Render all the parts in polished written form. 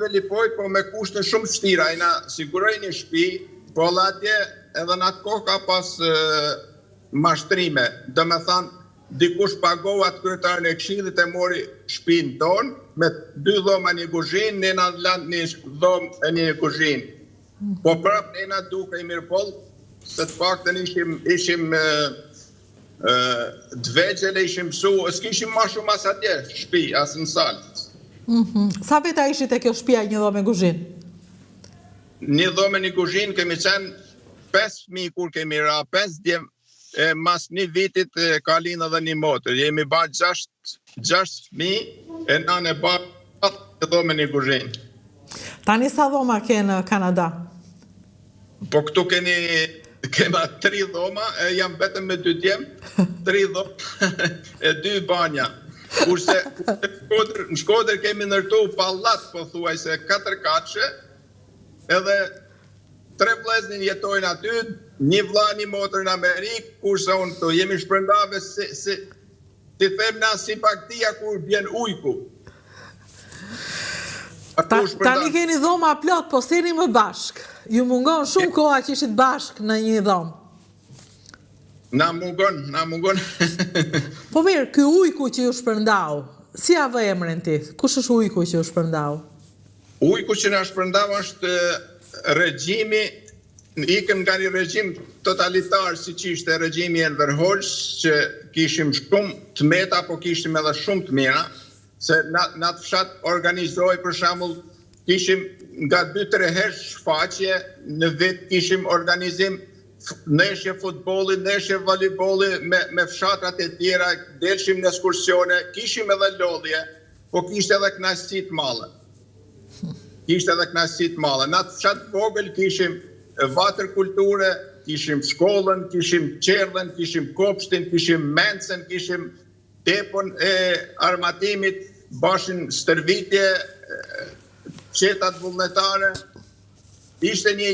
Velipoj, po me kushte shumë vështira, ai na siguroi një shtëpi, po atje edhe në atë kohë ka pas mashtrime. Domethënë, dikush pagoi atë kryetarin e këshillit e mori shtëpinë tonë me 2 dhoma një kuzhinë, ne na lan një dhomë e një kuzhinë. Po prapë ne na dukej mirëpoll, se të paktën ishim të vegjël, ishim mësu, s'kishim ma shumë as atje, shtëpi, as në salë. Sa veta ishit e kjo shtëpia një dhomë e kuzhinë? Një dhomë e një kuzhinë kemi qenë 5 fëmijë kur kemi ra, 5 djem, mas një vitit ka linë edhe një motër. Jemi ba 6 fëmijë, e nanë e ba 4 dhomë e një kuzhinë. Tani sa dhoma ke në Kanada? Po këtu kema 3 dhoma, jam vetëm me 2 djem, 3 dhoma e 2 banja. Kurse në Shkodër kemi ndërtu pallat, po thuaj se 4 katshe, edhe 3 vlleznin jetojnë aty, një vlla, një motër në Amerikë, kurse unë këtu jemi shpërndave si them na simpatia kur bjen ujku. Tani keni dhoma plot, po seni më bashk. Ju mungon shumë koha që ishit bashk në një dhomë. Na mungon. Po mirë, ky ujku që ju shpërndau, si ja vë emrin ti? Kush është ujku që ju shpërndau? Ujku që na shpërndau është regjimi, ikëm nga një regjim totalitar si që ishte regjimi Enver Hoxha, që kishim shumë të meta, po kishim edhe shumë të mira, se në atë fshat organizoj, për shembull, kishim nga 2-3 herë shfaqje, në vit kishim organizim neshje futbolli, neshje voleybolli me fshatrat e tjera, delshim në ekskursione, kishim edhe lodhje, po kishte edhe kënaqësi të mëdha. Në atë fshat vogël kishim vatër kulture, kishim shkollën, kishim qerdhen, kishim kopshtin, kishim mencën, kishim tepon e armatimit, bashin stërvitje, qetat vullnetare. Ishte një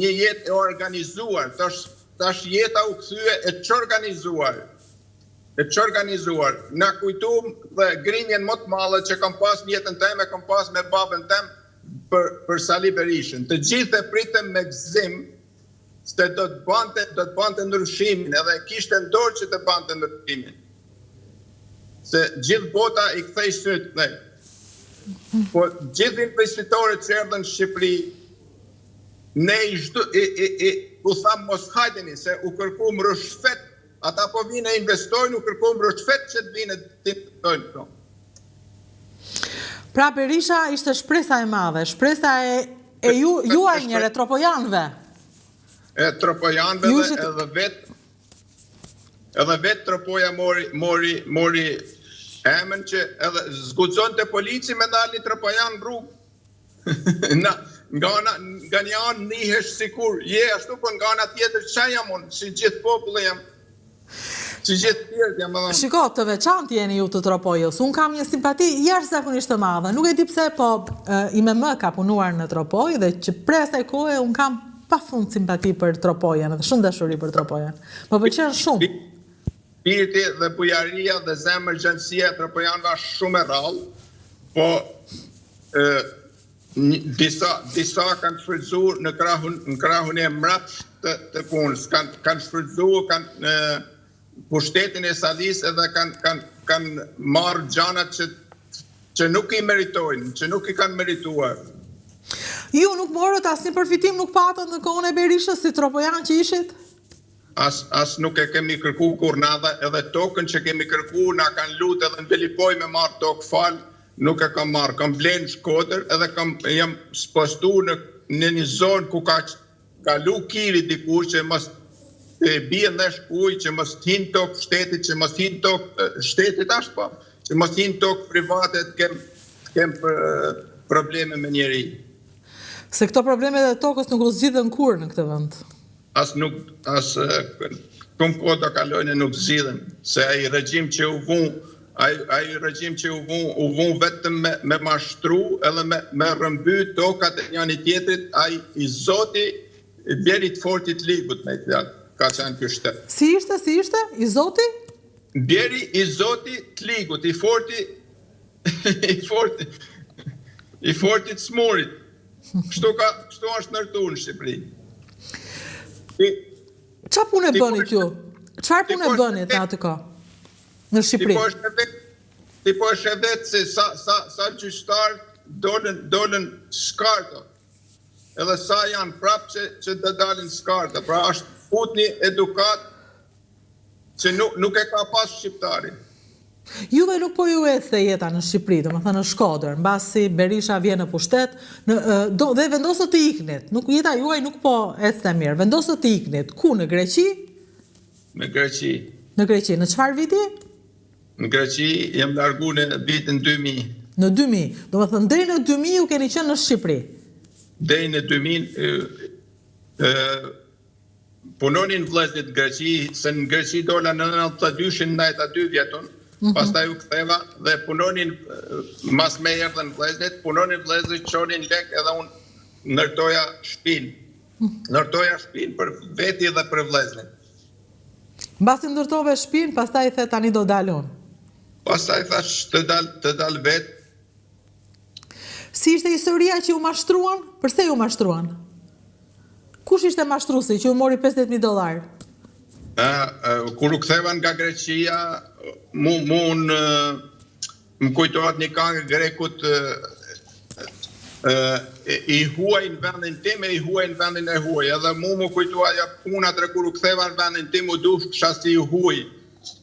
jetë e organizuar, tash jeta u kthye e çorganizuar. Na kujtuam dhe grinjen më të madhe që kam pas në jetën time, kam pas me babën tem për Sali Berishën. Të gjithë e pritëm me gëzim se do të bante ndryshimin, edhe kishte në dorë që të bante ndryshimin. Se gjithë bota i kthej syt ne. Po gjithë investitorët që erdhën në Shqipëri, ne u tham mos hajdeni, se u kërkuam rëshfet, ata po vinë e investojnë, u kërkuam rëshfet që të vinë të investojnë këto. Pra Berisha ishte shpresa e madhe, shpresa e juaj njëre, tropojanëve. E tropojanëve edhe vetë tropoja mori emën që edhe zguxon të polici me dalë një tropojan rrugë. Nga një anë nihesh sikur ashtu, po nga ana tjetër çfarë jam unë, si gjithë populli jam. Si gjithë tjerët jam edhe. Shiko, të veçantë jeni ju të Tropojës. Unë kam një simpati jashtëzakonisht të madhe. Nuk e di pse, po IMM ka punuar në Tropojë dhe që prej asaj kohe unë kam pafund simpati për Tropojën, edhe shumë dashuri për Tropojën. Më pëlqen shumë. Spiriti dhe bujaria dhe zemërgjënësia e Tropojanëve është shumë e rrallë, po disa kanë shfrytzuar në krahun e mbrapsht të punës, kanë shfrytzuar pushtetin e Salis edhe kanë marrë gjanat që nuk i meritojnë, që nuk i kanë merituar. Ju nuk morët asnjë përfitim, nuk patën në kohën e Berishës si tropojan që ishit? As nuk e kemi kërku kur nada, edhe tokën që kemi kërku, na kanë lutë edhe në Velipoj me marrë tokë falë, nuk e kam marrë. Kam blenë Shkodër edhe jam spostu në një zonë ku ka kalu kiri dikush që mos bie ndesh ujë, që mos hinë tokë shtetit, që mos hinë tokë shtetit ashtë po, që mos hinë tokë private të kem probleme me njeri. Se këto probleme dhe tokës nuk u zgjidhen kur në këtë vend? Kumë kohë do kalojnë nuk zgjidhen, se ai regjim që u vun vetëm me mashtru edhe me rëmby tokat e njëri tjetrit, ai i Zoti bjerit fortit ligut me fjalë, ka qenë ky shtet. Si ishte? I Zoti? Bjeri i Zoti të ligut, i forti I fortit smurit. Kështu është ndërtuar në Shqipëri. Çfarë punë bëni ju? Çfarë punë bëni atë kohë në Shqipëri? Ti po e vetë se sa gjyqtar dolën skarta. Edhe sa janë prapë që të dalin skarta. Pra është futni edukat që nuk e ka pas shqiptari. Juve nuk po ju ecte jeta në Shqipëri, domethënë në Shkodër, mbasi Berisha vjen në pushtet, dhe vendosët të iknit. Jeta juaj nuk po ecte mirë. Vendosët të iknit. Ku, në Greqi? Në Greqi. Në Greqi. Në çfarë viti? Në Greqi jam largu në vitin 2000. Në 2000. Domethënë deri në 2000 ju keni qenë në Shqipëri. Deri në 2000 punonin vëllezërit në Greqi, se në Greqi dola në 92-shin ndajt aty vjetun. Pastaj u ktheva dhe punonin mas me erdhën vëllezërit, punonin vëllezërit, çonin lek edhe unë ndërtoja shtëpinë. Ndërtoja shtëpinë për veti dhe për vëllezërin. Mbasi ndërtove shtëpinë, pastaj the tani do dalun. Pastaj thash të dal vet. Si ishte historia që ju mashtruan? Përse ju mashtruan? Kush ishte mashtruesi që ju mori $50,000? Kur u ktheva nga Greqia, më kujtohet një këngë grekut i huaj në vendin tim e i huaj në vendin e huaj. Edhe më kujtoa ja punat e kur u ktheva në vendin tim u dush kisha si i huaj.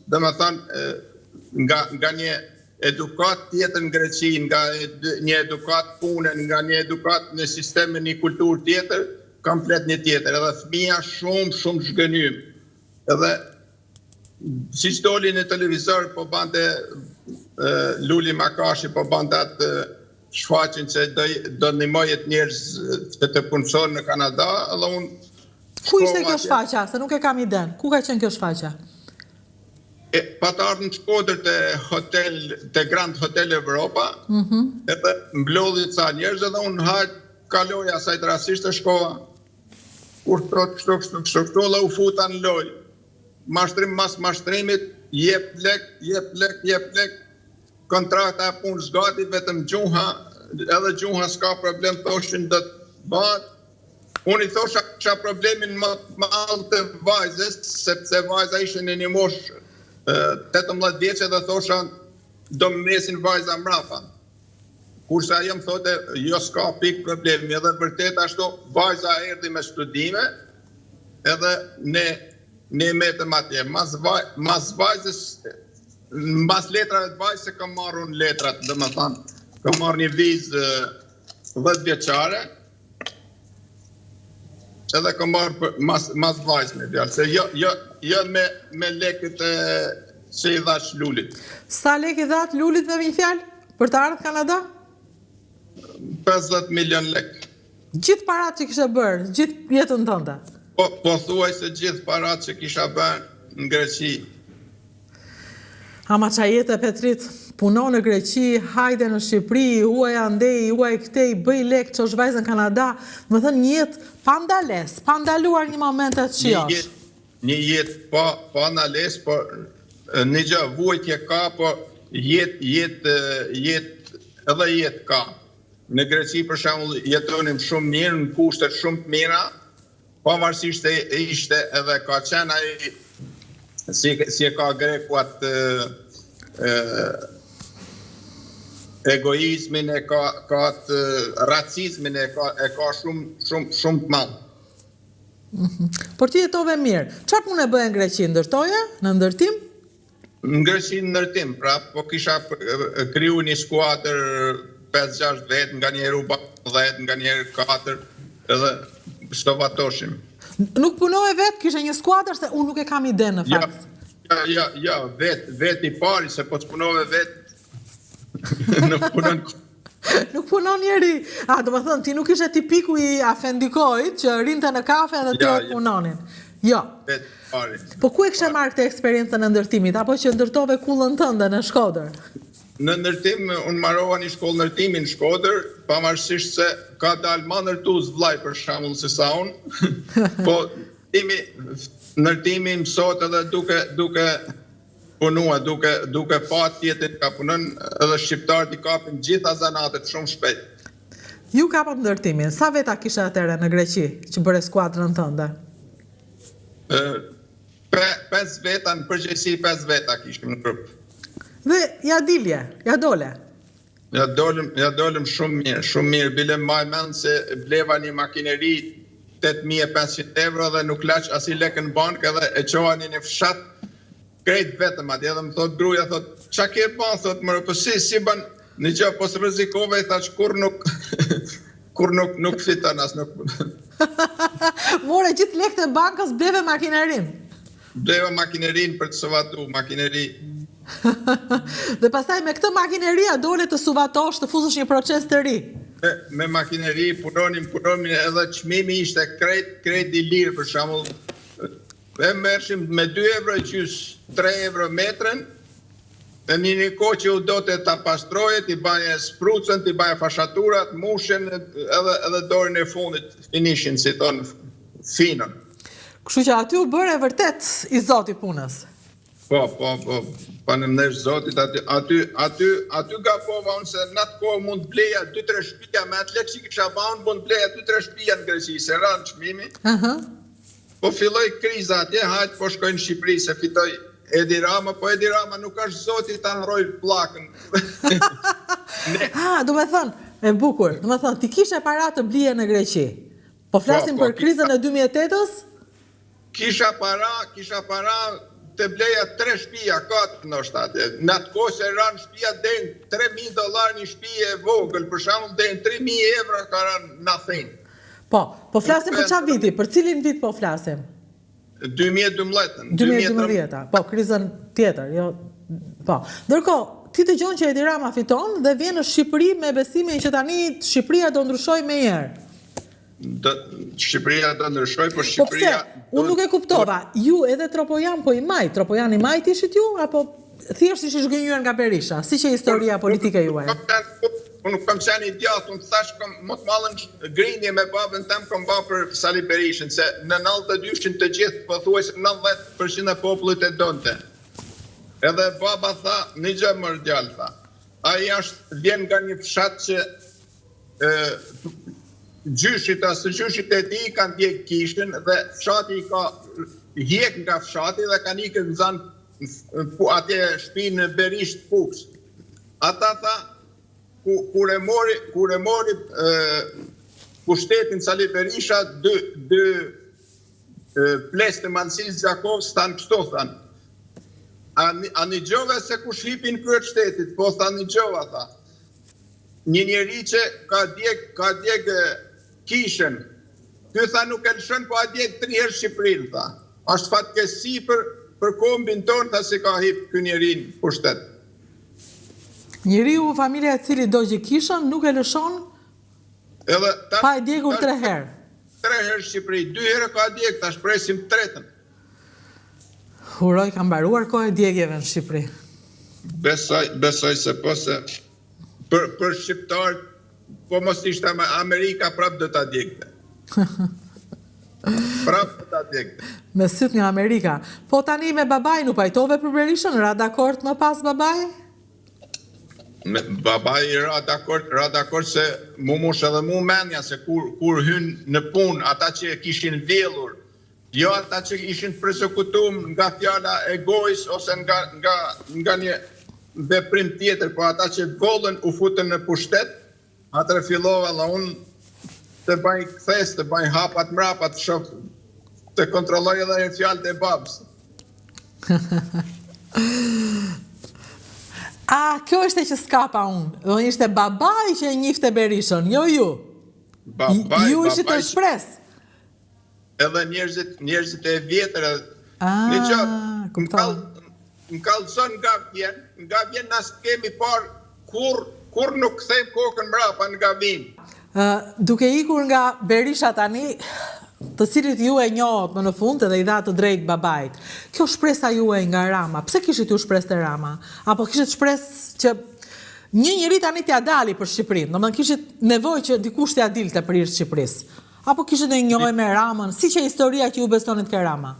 Domethënë nga një edukat tjetër në Greqi, nga një edukat punën, nga një edukat në sistemin një kulturë tjetër, komplet një tjetër. Edhe fëmija shumë zhgënym. Edhe si që doli në televizor, po bante Luli Makashi, po bante atë shfaqin që do ndihmojet njerëz të punësojnë në Kanada, edhe unë... Ku ishte kjo shfaqja? Se nuk e kam iden. Ku ka qenë kjo shfaqja? Pa të ardhë në Shkodër të Grand Hotel Evropa, edhe mblodhit sa njerëz, edhe unë kaloja sajtë rasisht të shkova. Kur të kështu, dhe u futa në loj. Mashtrim mas mashtrimit, jep lek, kontrakta e punë zgati, vetëm gjuha, edhe gjuha s'ka problem, thoshin dhe të bat. Unë i thosha kisha problemin më altë të vajzës, sepse vajza ishe në një mosh 18 vjeqe dhe thosha do më mesin vajza mrafa. Kurse ajo më thote, jo s'ka pik problemi, edhe vërtet ashtu vajza erdi me studime, edhe ne metëm atje. Mas vajzës, mas letrave të vajzës se kam marrë unë letrat, dhe më thanë, kam marrë një vizë 10 vjeqare, edhe kam marrë mas vajzë me vjarë, se jo me lekët që i dhash Lulit. Sa lek i dhash Lulit me një fjalë për të ardhë Kanada? 50 milion lek. Gjithë parat që kishe bërë, gjithë jetën tënde? Po thuaj se gjithë parat që kisha bërë në Greqi. Ama qa jetë e Petrit, punon në Greqi, hajde në Shqipëri, huaj andej, huaj këtej, bëj lek që është vajzë në Kanada, më thënë një jetë pa ndales, pa ndaluar një momentet që josh. Një jetë pa ndales, por një gjë vujtje ka, por jetë edhe jetë ka. Në Greqi, për shembull, jetonim shumë mirë, në kushtet shumë të mira, pavarësisht ishte edhe ka qenë ai si e ka greku atë egoizmin, e ka atë racizmin, e ka shumë të madh. Por ti jetove mirë. Çfarë punë bëhe në Greqi? Ndërtoje? Në ndërtim? Në Greqi në ndërtim, pra, po kisha kriju një skuadër 5-6 vetë, nga njerë u 10, nga njerë 4, edhe stovatoshim. Nuk punoj vetë, kishe një skuadër, se unë nuk e kam ide në fakt. Ja, vetë i pari, se po të punove vetë, nuk punon. Nuk punon njeri. Do më thënë, ti nuk ishe tipiku i afendikojt, që rinte në kafe dhe të punonin. Jo. Vetë i pari. Po ku e kishe marrë këtë eksperiencën në ndërtimit, apo që ndërtove kullën tënde në Shkodër? Në ndërtim, unë marrova një shkollë ndërtimi në Shkodër, pavarësisht se ka dalë ma ndërtues vllai për shembull se sa unë, po ndërtimi mësot edhe duke punua, duke pa tjetër ka punon, edhe shqiptarët i kapin gjitha zanatet shumë shpejt. Ju kapët ndërtimin. Sa veta kisha atëre në Greqi që bëre skuadrën tënde? 5 veta, në përgjithësi 5 veta kishim në grup. Dhe ja dilje, ja dole. Ja dolëm shumë mirë. Bile maj mend se bleva një makineri 8.500 euro dhe nuk laq asi lekë në bank edhe e qoha një fshat krejt vetëm atje. Edhe më thot gruja, thot, qa ke ban? Thot, mërë, po si ban një gjë, po së rëzikove, i thash, kur nuk fiton as nuk... More gjithë lekët e bankës, bleve makinerin. Bleva makinerin për të suvatu, makineri. Dhe pastaj me këtë makineria dole të suvatosh të fuzësh një proces të ri. Me makineri punonim edhe çmimi ishte krejt i lirë për shembull. E merrshim me 2 euro gjys 3 euro metrën. Në një kohë që u do të ta pastroje, t'i baje sprucën, t'i baje fashaturat, mushen edhe dorën e fundit, finishin, si tonë, finën. Kështu që aty u bëre vërtet i zoti punës. Po, panemnesh zotit, aty gabova unë se në atë kohë mund bleja 2-3 shtëpia, me atë lekë që kisha ba unë mund bleja 2-3 shtëpia në Greqi, se ranë çmimi. Po filloj kriza atje, hajtë po shkojnë në Shqipëri, se fitoj Edi Rama, po Edi Rama nuk është zoti ta nëroj plakën. Do me thënë, e bukur, do me thënë, ti kishe para të blije në Greqi. Po flasim për krizën e 2008-ës? Kisha para të bleja 3 shtëpia, 4 në shtatë. Në atë kohë se ranë shtëpia dhen $3.000 një shtëpi e vogël, për shembull dhen 3.000 euro ka ranë nothing. Po flasim për çfarë viti? Për cilin vit po flasim? 2012. 2012, po, krizën tjetër, jo, po. Ndërkohë, ti dëgjon që Edi Rama fiton dhe vjen në Shqipëri me besimin që tani Shqipëria do ndryshoj me herë. Shqipëria do ndryshoj, por Shqipëria... Po pse? Unë nuk e kuptova. Ju edhe Tropojan po i majt. Tropojan i majt ishit ju, apo thjesht ishit zhgënjur nga Berisha? Si që historia politike juaj? Unë nuk kam qenë i djatë, unë thash më të malën grindje me babën tem kom ba për Sali Berishën, se në 92-shin të gjithë, po thuaj se 90% e popullit e donte. Edhe baba tha, një gjë më rëgjallë, tha. Aja vjen nga një fshat që gjyshit e ti kanë djekë kishën dhe fshati i ka hjek nga fshati dhe kanë ikë në zanë atje shpinë në Berisht Fuks. Ata tha, kur e mori pushtetin Sali Berisha, dy plesë të Mansil Zjakov stanë kështu, thanë. A një gjove se ku shipin kërët shtetit, po tha një gjova, tha. Një njeri që ka djeg kishën, ty tha nuk e lëshën, po a djeg 3 herë Shqipërinë, tha. Ashtë fatkesi për kombin tonë, tha se ka hip kë njerin pushtet. Njeriu familja e cili dogji kishën nuk e lëshon pa e djegur 3 herë. 3 herë Shqipëri, 2 herë ka djeg, ta shpresim 3-ën. Uroj ka mbaruar kohë e djegjeve në Shqipëri. Besoj se po se për shqiptarët, po mos ishte Amerika prap do ta djegte. Prap do ta djegte. Me syt nga Amerika. Po tani me babaj nuk pajtove për Berishën, ra dakord më pas babaj? Babaj ra dakord se mu mush edhe mu menja se kur hynë në punë ata që kishin vjellur, jo ata që ishin përsekutum nga fjala e gojës ose nga një veprim tjetër, po ata që vollën u futën në pushtet, atër fillova dhe unë të bajnë këthes, të bajnë hapat mrapat, të kontrolloj edhe e fjallët e babës. Kjo ishte që skapa unë. Dhe ishte babaj që e njifte Berishën, jo ju. Ju ishte të shpres. Edhe njerëzit e vjetër. Në qatë, më kalëson nga vjen nësë kemi parë kur nuk këthejmë kokën mrapa nga vinë. Duke ikur nga Berisha tani, të cilit ju e njohët më në fund edhe i dha të drejt babajt. Kjo shpresa ju e nga Rama, pse kishit ju shpres të Rama? Apo kishit shpres që një njëri tani t'ja dali për Shqipërinë, do më kishit nevoj që dikush t'ja dilte për irë Shqipërisë? Apo kishit në njohë me Ramën? Si që historia që ju besonit ke Rama?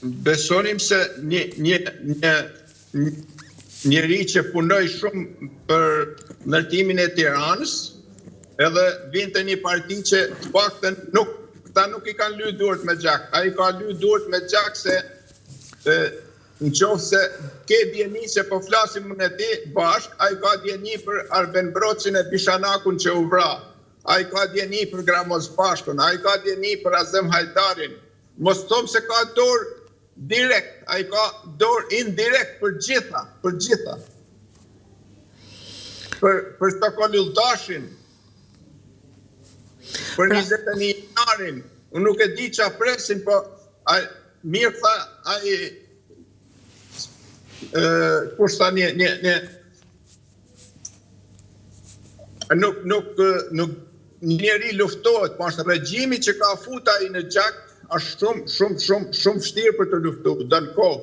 Besonim se njëri që punoj shumë për ndërtimin e Tiranës, edhe vinte një parti që të paktën këta nuk I kanë ly duart me gjak. Ai ka ly duart me gjak se në qoftë se ke djeni që po flasim në ti bashk, ai ka djeni për Arben Broçin e Bishanakun që u vra. Ai ka djeni për Gramoz Pashkun, ai ka djeni për Azem Hajdarin. Mos thom se ka dorë direkt, ai ka dorë indirekt për gjitha. Për Stokol Yldashin, për 21 janarin, unë nuk e di qa presin, po mirë tha, kush tha nuk njeri luftohet, po është regjimi që ka futa I në gjak, është shumë vështirë për të luftuar, dënë kohë.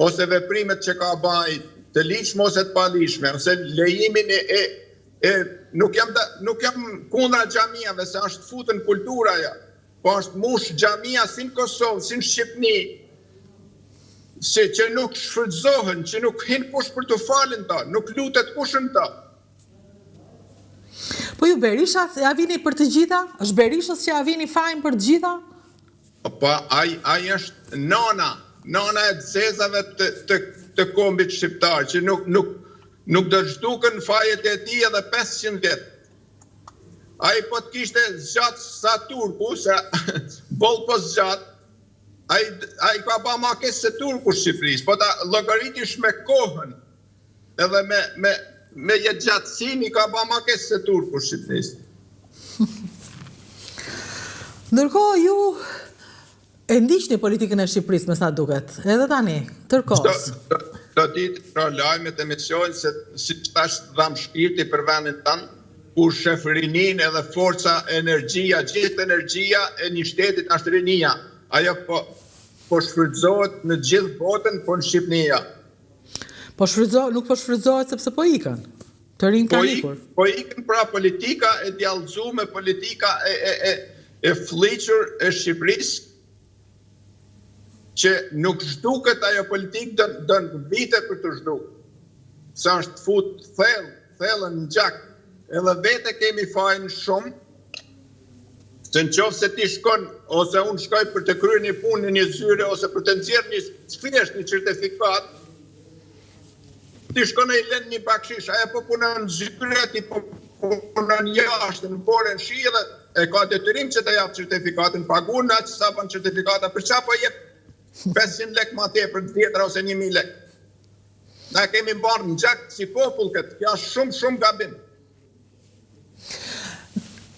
Ose veprimet që ka baj të ligjshme ose të palishme, ose lejimin nuk jam kundra xhamiave, se është futën kultura ja, po është mush xhamia si në Kosovë, si në Shqipni, që nuk shfrytëzohen, që nuk hin kush për të falën ta, nuk lutet kush në ta. Po ju Berisha ja vini për të gjitha? Është Berishës që ja vini fajin për të gjitha? Po ai është nana e zezave të kombit shqiptar, që nuk do zhduken fajet e tij edhe 500 vjet. Ai po të kishte zgjat sa turku, se boll po zgjat, ai ka ba makes se turku Shqipërisë, po ta llogaritish me kohën, edhe me jetëgjatësinë I ka ba makes se turku Shqipërisë. Ndërkohë ju e ndiqni politikën e Shqipërisë me sa duket, edhe tani, tërkohës. Do ditë pra lajmet e misionin se si tash dham shpirti për vendin tanë, ku shefrinin edhe forca, energjia, gjithë energjia e një shtetit është rinia. Ajo po shfrytëzohet në gjithë botën, po në Shqipnia. Nuk po shfrytëzohet sepse po ikën. Të rinj kanë ikur. Po ikën pra politika e djallëzuar, politika e fliqur e Shqipërisë, që nuk zhduket ajo politikë dënë vite për të zhduket. Sa është fut thellën në gjak. Edhe vete kemi fajnë shumë, se në qoftë se ti shkon, ose unë shkoj për të kryer një punë në një zyre, ose për të nxjerrë një certifikat, ti shkon e I lën një bakshish, aja po punon në zyre, ti po punon jashtë, në borë në shi, dhe e ka detyrim që të japë certifikatin, pagun në që sa ban certifikata, për qa po jep 500 lek ma tepër në tjetra ose 1000 lek. Na kemi mbarë në gjak si popull këtë, kja shumë gabim.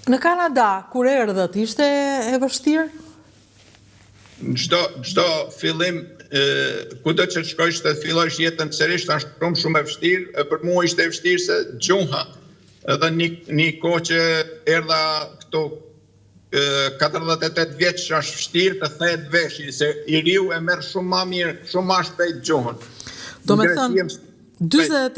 Në Kanada, kur erdhët, ishte e vështirë? Në çdo fillim, kudo që shkojsh të fillojsh jetën sërish, është shumë e vështirë, për mua ishte e vështirë se gjuha, edhe një kohë që erdha këto 48 vjeç është vështirë të thehet veshi, se I riu e merr shumë ma mirë, shumë ma shpejt gjuhën. Do me thënë, 48